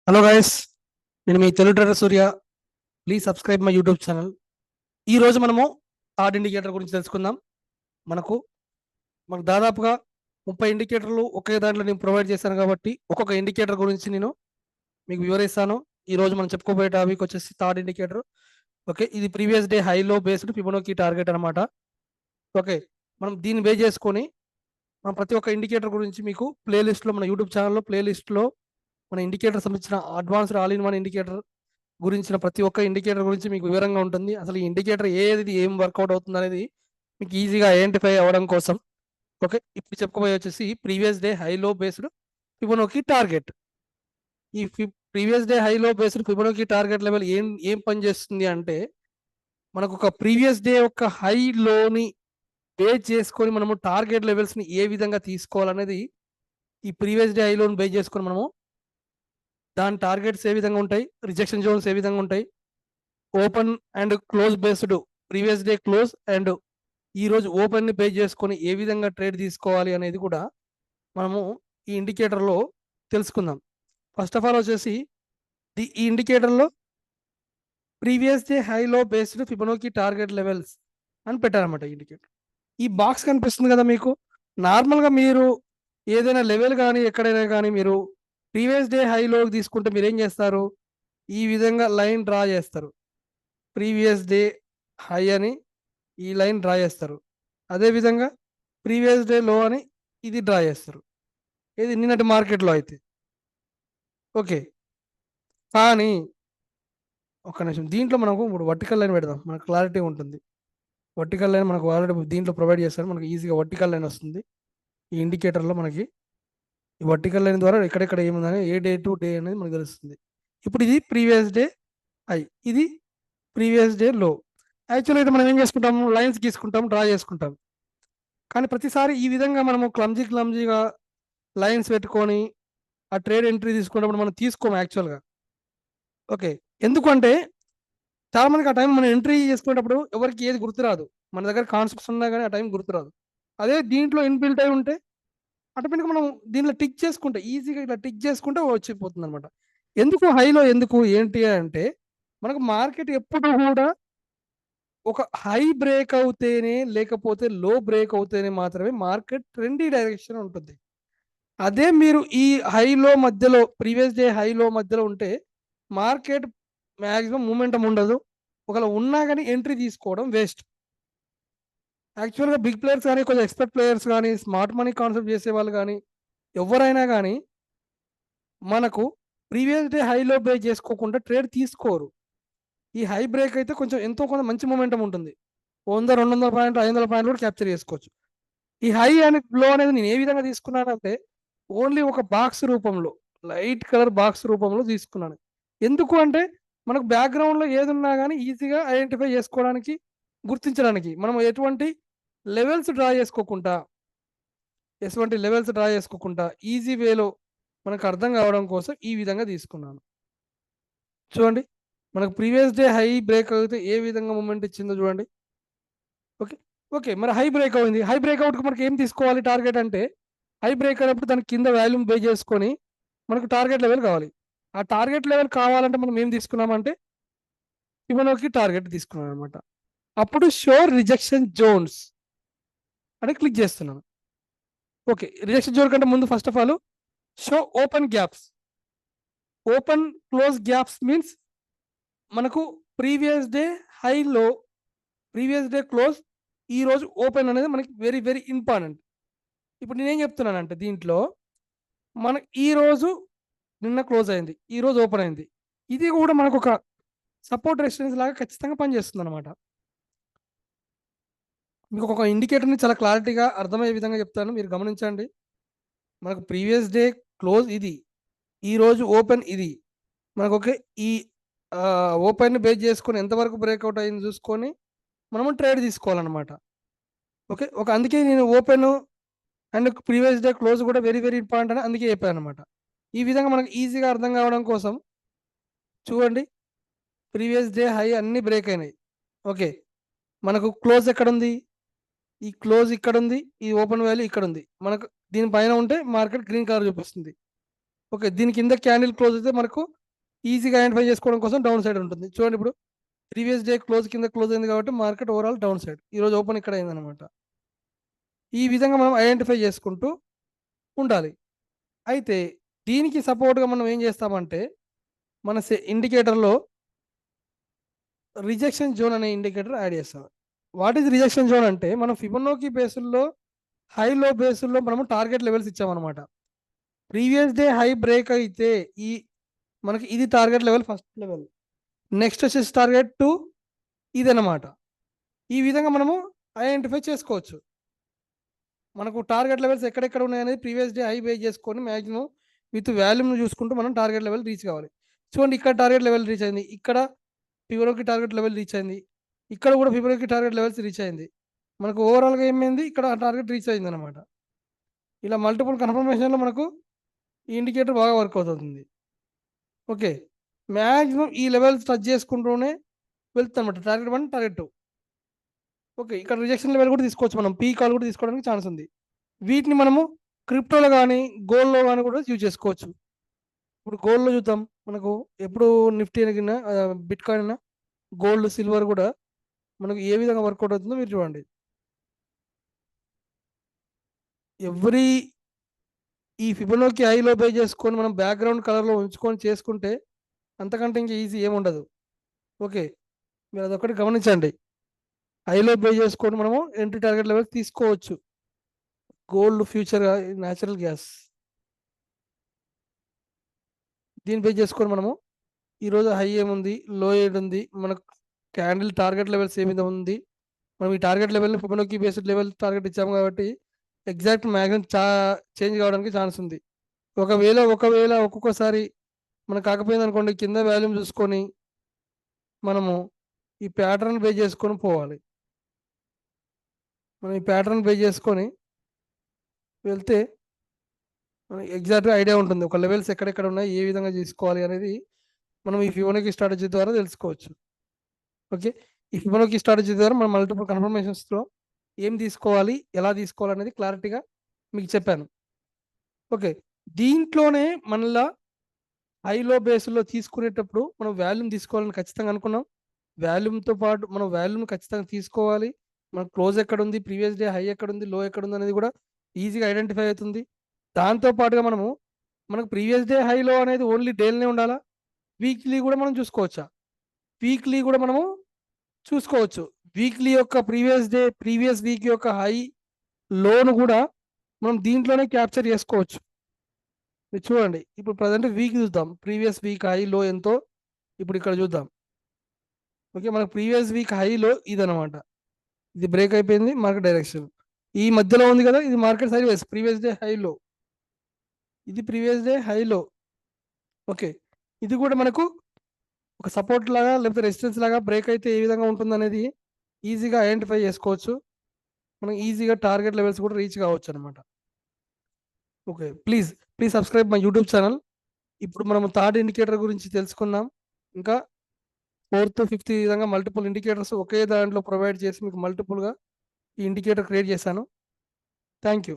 Hello guys, నేను మీ Telugu trader Surya. Please subscribe my YouTube channel. ఈ రోజు మనము థర్డ్ ఇండికేటర్ గురించి తెలుసుకుందాం. మనకు మనకు దాదాపుగా 30 ఇండికేటర్లు ఒకే దాంట్లో నేను ప్రొవైడ్ చేశాను కాబట్టి ఒక్కొక్క ఇండికేటర్ గురించి నేను మీకు వివరిస్తాను. ఈ రోజు మనం చెప్పుకోబోయే టాపిక్ వచ్చేసి థర్డ్ ఇండికేటర్. ఓకే, ఇది ప్రీవియస్ డే హైలో బేస్డ్ ఫిబొనాకీ టార్గెట్ అనమాట. ఓకే, మనం దీన్ని బేస్ చేసుకొని మనం ప్రతి ఒక్క ఇండికేటర్ గురించి మీకు ప్లేలిస్ట్లో మన యూట్యూబ్ ఛానల్లో ప్లేలిస్ట్లో మన ఇండికేటర్ సంబంధించిన advanced all in one indicator గురించిన ప్రతి ఒక్క ఇండికేటర్ గురించి మీకు వివరంగా ఉంటుంది. అసలు ఈ ఇండికేటర్ ఏది ఏం వర్కౌట్ అవుతుంది అనేది మీకు ఈజీగా ఐడెంటిఫై అవ్వడం కోసం. ఓకే, ఇప్పుడు చెప్పుకోబోయే వచ్చేసి ప్రీవియస్ డే హైలో బేస్డ్ ఫిబొనాకీ టార్గెట్. ఈ ప్రీవియస్ డే హైలో బేస్డ్ ఫిబొనాకీ టార్గెట్ లెవెల్ ఏం ఏం పని చేస్తుంది అంటే, మనకు ఒక ప్రీవియస్ డే యొక్క హైలోని బేస్ చేసుకొని మనము టార్గెట్ లెవెల్స్ని ఏ విధంగా తీసుకోవాలనేది ఈ ప్రీవియస్ డే హైలోని బేస్ చేసుకొని మనము దాని టార్గెట్స్ ఏ విధంగా ఉంటాయి, రిజెక్షన్ జోన్స్ ఏ విధంగా ఉంటాయి, open and close based previous day close and ఈ రోజు ఓపెన్ ని బేస్ చేసుకొని ఏ విధంగా ట్రేడ్ తీసుకోవాలి అనేది కూడా మనము ఈ ఇండికేటర్లో తెలుసుకుందాం. ఫస్ట్ ఆఫ్ ఆల్ వచ్చేసి ఈ ఇండికేటర్లో ప్రీవియస్ డే హైలో బేస్డ్ ఫిబొనాకీ టార్గెట్ లెవెల్స్ అని పెట్టారన్నమాట. ఇండికేటర్ ఈ బాక్స్ కనిపిస్తుంది కదా మీకు. నార్మల్గా మీరు ఏదైనా లెవెల్ కానీ ఎక్కడైనా కానీ మీరు ప్రీవియస్ డే హైలోకి తీసుకుంటే మీరు ఏం చేస్తారు, ఈ విధంగా లైన్ డ్రా చేస్తారు. ప్రీవియస్ డే హై అని ఈ లైన్ డ్రా చేస్తారు. అదేవిధంగా ప్రీవియస్ డే లో అని ఇది డ్రా చేస్తారు. ఇది నిన్నటి మార్కెట్లో అయితే. ఓకే, కానీ ఒక నిమిషం, దీంట్లో మనకు ఇప్పుడు వర్టికల్ లైన్ పెడదాం, మనకు క్లారిటీ ఉంటుంది. వర్టికల్ లైన్ మనకు ఆల్రెడీ దీంట్లో ప్రొవైడ్ చేస్తారు. మనకి ఈజీగా వర్టికల్ లైన్ వస్తుంది ఈ ఇండికేటర్లో. మనకి ఈ వర్టికల్ లైన్ ద్వారా ఎక్కడెక్కడ ఏముందని ఏ డే టు డే అనేది మనకు తెలుస్తుంది. ఇప్పుడు ఇది ప్రీవియస్ డే హై, ఇది ప్రీవియస్ డే లో. యాక్చువల్గా అయితే మనం ఏం చేసుకుంటాము, లైన్స్ గీసుకుంటాం, డ్రా చేసుకుంటాం. కానీ ప్రతిసారి ఈ విధంగా మనము క్లమ్జీగా లైన్స్ పెట్టుకొని ఆ ట్రేడ్ ఎంట్రీ తీసుకున్నప్పుడు మనం తీసుకోము యాక్చువల్గా. ఓకే, ఎందుకంటే చాలా మందికి ఆ టైం మనం ఎంట్రీ చేసుకునేటప్పుడు ఎవరికి ఏది గుర్తురాదు. మన దగ్గర కాన్సెప్ట్స్ ఉన్నా కానీ ఆ టైం గుర్తురాదు. అదే దీంట్లో ఇన్బిల్ట్ అయి ఉంటే ఆటోమేటిక్గా మనం దీనిలో టిక్ చేసుకుంటే ఈజీగా ఇట్లా టిక్ చేసుకుంటే వచ్చిపోతుంది అనమాట. ఎందుకు హైలో ఎందుకు ఏంటి అంటే, మనకు మార్కెట్ ఎప్పుడు కూడా ఒక హై బ్రేక్ అవుతేనే లేకపోతే లో బ్రేక్ అవుతేనే మాత్రమే మార్కెట్ ట్రెండీ డైరెక్షన్ ఉంటుంది. అదే మీరు ఈ హైలో మధ్యలో ప్రీవియస్ డే హైలో మధ్యలో ఉంటే మార్కెట్ మ్యాక్సిమం మూమెంటం ఉండదు. ఒకవేళ ఉన్నా కానీ ఎంట్రీ తీసుకోవడం వేస్ట్. యాక్చువల్గా బిగ్ ప్లేయర్స్ కానీ, కొంచెం ఎక్స్పర్ట్ ప్లేయర్స్ కానీ, స్మార్ట్ మనీ కాన్సెప్ట్ చేసే వాళ్ళు కానీ ఎవరైనా కానీ మనకు ప్రీవియస్ డే హైలో బ్రేక్ చేసుకోకుండా ట్రేడ్ తీసుకోరు. ఈ హై బ్రేక్ అయితే కొంచెం ఎంతో కొంత మంచి మూమెంటం ఉంటుంది. 100-200 పాయింట్లు 500 పాయింట్లు కూడా క్యాప్చర్ చేసుకోవచ్చు. ఈ హై అని లో అనేది నేను ఏ విధంగా తీసుకున్నానంటే ఓన్లీ ఒక బాక్స్ రూపంలో, లైట్ కలర్ బాక్స్ రూపంలో తీసుకున్నాను. ఎందుకు అంటే మనకు బ్యాక్గ్రౌండ్లో ఏది ఉన్నా కానీ ఈజీగా ఐడెంటిఫై చేసుకోవడానికి, గుర్తించడానికి మనం ఎటువంటి లెవెల్స్ డ్రా చేసుకోకుండా ఈజీ వేలో మనకు అర్థం కావడం కోసం ఈ విధంగా తీసుకున్నాను. చూడండి, మనకు ప్రీవియస్ డే హై బ్రేక్ అయితే ఏ విధంగా మూమెంట్ ఇచ్చిందో చూడండి. ఓకే ఓకే, మరి హై బ్రేక్ అయింది. హై బ్రేక్అవుట్కి మనకి ఏం తీసుకోవాలి టార్గెట్ అంటే, హై బ్రేక్ అయినప్పుడు దాని కింద వాల్యూమ్ బే చేసుకొని మనకు టార్గెట్ లెవెల్ కావాలి. ఆ టార్గెట్ లెవెల్ కావాలంటే మనం ఏం తీసుకున్నామంటే ఫిబొనాకీ టార్గెట్ తీసుకున్నాం అనమాట. అప్పుడు షో రిజెక్షన్ జోన్స్ అని క్లిక్ చేస్తున్నాను. ఓకే, రిజెక్షన్ జోన్ కంటే ముందు first of all show open gaps. Open close gaps means మనకు ప్రీవియస్ డే హైలో ప్రీవియస్ డే క్లోజ్, ఈ రోజు ఓపెన్ అనేది మనకి వెరీ వెరీ ఇంపార్టెంట్. ఇప్పుడు నేనేం చెప్తున్నానంటే దీంట్లో మనకి ఈ రోజు నిన్న క్లోజ్ అయింది, ఈ రోజు ఓపెన్ అయింది. ఇది కూడా మనకు ఒక సపోర్ట్ రెసిస్టెన్స్ లాగా ఖచ్చితంగా పనిచేస్తుంది అనమాట. మీకు ఒక ఇండికేటర్ని చాలా క్లారిటీగా అర్థమయ్యే విధంగా చెప్తాను, మీరు గమనించండి. మనకు ప్రీవియస్ డే క్లోజ్ ఇది, ఈ రోజు ఓపెన్ ఇది. మనకు ఓకే, ఈ ఓపెన్ని బేస్ చేసుకొని ఎంతవరకు బ్రేక్అవుట్ అయింది చూసుకొని మనము ట్రేడ్ తీసుకోవాలన్నమాట. ఓకే, అందుకే నేను open and previous day close కూడా వెరీ వెరీ ఇంపార్టెంట్ అని అందుకే చెప్పాను అనమాట. ఈ విధంగా మనకు ఈజీగా అర్థం కావడం కోసం చూడండి, ప్రీవియస్ డే హై అన్ని బ్రేక్ అయినాయి. ఓకే, మనకు క్లోజ్ ఎక్కడ ఉంది, ఈ క్లోజ్ ఇక్కడ ఉంది, ఈ ఓపెన్ వాల్యూ ఇక్కడ ఉంది. మనకు దీనిపైన ఉంటే మార్కెట్ గ్రీన్ కలర్ చూపిస్తుంది. ఓకే, దీని కింద క్యాండిల్ క్లోజ్ అయితే మనకు ఈజీగా ఐడెంటిఫై చేసుకోవడం కోసం డౌన్ సైడ్ ఉంటుంది. చూడండి, ఇప్పుడు ప్రీవియస్ డే క్లోజ్ కింద క్లోజ్ అయింది కాబట్టి మార్కెట్ ఓవరాల్ డౌన్ సైడ్, ఈరోజు ఓపెన్ ఇక్కడ అయిందనమాట. ఈ విధంగా మనం ఐడెంటిఫై చేసుకుంటూ ఉండాలి. అయితే దీనికి సపోర్ట్గా మనం ఏం చేస్తామంటే మన ఇండికేటర్లో రిజెక్షన్ జోన్ అనే ఇండికేటర్ యాడ్ చేస్తాం. వాట్ ఈజ్ రిజెక్షన్ జోన్ అంటే మనం ఫిబొనాకీ బేసుల్లో హై లో బేసుల్లో మనము టార్గెట్ లెవెల్స్ ఇచ్చామన్నమాట. ప్రీవియస్ డే హై బ్రేక్ అయితే ఈ మనకి ఇది target level, first level. Next వచ్చేసి టార్గెట్ 2 ఇదన్నమాట. ఈ విధంగా మనము ఐడెంటిఫై చేసుకోవచ్చు. మనకు టార్గెట్ లెవెల్స్ ఎక్కడెక్కడ ఉన్నాయనేది ప్రీవియస్ డే హై బేస్ చేసుకొని మ్యాక్సిమం విత్ వాల్యూమ్ను చూసుకుంటూ మనం టార్గెట్ లెవెల్ రీచ్ కావాలి. చూడండి, ఇక్కడ టార్గెట్ లెవెల్ రీచ్ అయింది, ఇక్కడ ఫిబొనాకీ టార్గెట్ లెవెల్ రీచ్ అయింది, ఇక్కడ కూడా ఫిబొనాకీ టార్గెట్ లెవెల్స్ రీచ్ అయింది. మనకు ఓవరాల్గా ఏమైంది, ఇక్కడ టార్గెట్ రీచ్ అయింది అనమాట. ఇలా మల్టిపుల్ కన్ఫర్మేషన్లో మనకు ఈ ఇండికేటర్ బాగా వర్క్ అవుతుంది. ఓకే, మ్యాక్సిమం ఈ లెవెల్స్ టచ్ చేసుకుంటూనే వెళ్తుంది అనమాట. Target 1, target 2. ఓకే, ఇక్కడ రిజెక్షన్ లెవెల్ కూడా తీసుకోవచ్చు, మనం పీ కాల్ కూడా తీసుకోవడానికి ఛాన్స్ ఉంది. వీటిని మనము క్రిప్టోలో కానీ గోల్డ్లో కానీ కూడా యూజ్ చేసుకోవచ్చు. ఇప్పుడు గోల్డ్లో చూద్దాం, మనకు ఎప్పుడు నిఫ్టీ అయినా బిట్ కాయిన్ అయినా గోల్డ్ సిల్వర్ కూడా మనకు ఏ విధంగా వర్కౌట్ అవుతుందో మీరు చూడండి. ఎవ్రీ ఈ ఫిబొనాకీ హైలో బై చేసుకొని మనం బ్యాక్గ్రౌండ్ కలర్లో ఉంచుకొని చేసుకుంటే అంతకంటే ఇంకా ఈజీ ఏముండదు. ఓకే, మీరు అదొకటి గమనించండి. హైలో బై చేసుకొని మనము ఎంట్రీ టార్గెట్ లెవెల్ తీసుకోవచ్చు. గోల్డ్, ఫ్యూచర్, న్యాచురల్ గ్యాస్, దీని బై చేసుకొని మనము ఈరోజు హై ఏముంది, లో ఏడుంది, మనకు క్యాండిల్ టార్గెట్ లెవెల్స్ ఏ విధంగా ఉంది, మనం ఈ టార్గెట్ లెవెల్ని ఫిబొనాకీ బేస్డ్ లెవెల్ టార్గెట్ ఇచ్చాము కాబట్టి ఎగ్జాక్ట్ మ్యాగ్నెట్ చేంజ్ కావడానికి ఛాన్స్ ఉంది. ఒకవేళ ఒక్కొక్కసారి మనకు కాకపోయింది అనుకోండి, కింద వాల్యూమ్ చూసుకొని మనము ఈ ప్యాటర్న్ బే చేసుకొని పోవాలి. మనం ఈ ప్యాటర్న్ బే చేసుకొని వెళ్తే మనకి ఎగ్జాక్ట్గా ఐడియా ఉంటుంది, ఒక లెవెల్స్ ఎక్కడెక్కడ ఉన్నాయి, ఏ విధంగా తీసుకోవాలి అనేది మనం ఈ ఫిబొనాకీ స్ట్రాటజీ ద్వారా తెలుసుకోవచ్చు. ఓకే, ఈ ఫిబొనాకీ స్ట్రాటజీ ద్వారా మనం మల్టిపుల్ కన్ఫర్మేషన్స్లో ఏం తీసుకోవాలి, ఎలా తీసుకోవాలి అనేది క్లారిటీగా మీకు చెప్పాను. ఓకే, దీంట్లోనే మళ్ళా హైలో బేస్లో తీసుకునేటప్పుడు మనం వాల్యూమ్ తీసుకోవాలని ఖచ్చితంగా అనుకున్నాం. వాల్యూమ్తో పాటు మనం వాల్యూమ్ ఖచ్చితంగా తీసుకోవాలి. మన క్లోజ్ ఎక్కడ ఉంది, ప్రీవియస్ డే హై ఎక్కడ ఉంది, లో ఎక్కడ ఉంది అనేది కూడా ఈజీగా ఐడెంటిఫై అవుతుంది. దాంతో పాటుగా మనకు ప్రీవియస్ డే హైలో అనేది ఓన్లీ డేలోనే ఉండాలా, వీక్లీ కూడా మనం చూసుకోవచ్చా? వీక్లీ కూడా మనము చూసుకోవచ్చు. వీక్లీ యొక్క ప్రీవియస్ వీక్ యొక్క హై లోను కూడా మనం దీంట్లోనే క్యాప్చర్ చేసుకోవచ్చు. మీరు చూడండి, ఇప్పుడు ప్రజెంట్ వీక్ చూద్దాం, ప్రీవియస్ వీక్ హై లో ఎంతో ఇప్పుడు ఇక్కడ చూద్దాం. ఓకే, మనకు ప్రీవియస్ వీక్ హైలో ఇదనమాట, ఇది బ్రేక్ అయిపోయింది, మార్కెట్ డైరెక్షన్ ఈ మధ్యలో ఉంది కదా, ఇది మార్కెట్ సైడ్ వేస్ ప్రీవియస్ డే హైలో, ఇది ప్రీవియస్ డే హైలో. ఓకే, ఇది కూడా మనకు ఒక సపోర్ట్ లాగా లేకపోతే రెసిస్టెన్స్ లాగా బ్రేక్ అయితే ఏ విధంగా ఉంటుంది అనేది ఈజీగా ఐడెంటిఫై చేసుకోవచ్చు. మనం ఈజీగా టార్గెట్ లెవెల్స్ కూడా రీచ్ కావచ్చు అనమాట. Okay, please subscribe my YouTube channel. ఇప్పుడు మనం థర్డ్ ఇండికేటర్ గురించి తెలుసుకున్నాం. ఇంకా 4th, 5th ఈ విధంగా మల్టిపుల్ ఇండికేటర్స్ ఒకే దాంట్లో ప్రొవైడ్ చేసి మీకు మల్టిపుల్గా ఈ ఇండికేటర్ క్రియేట్ చేశాను. Thank you.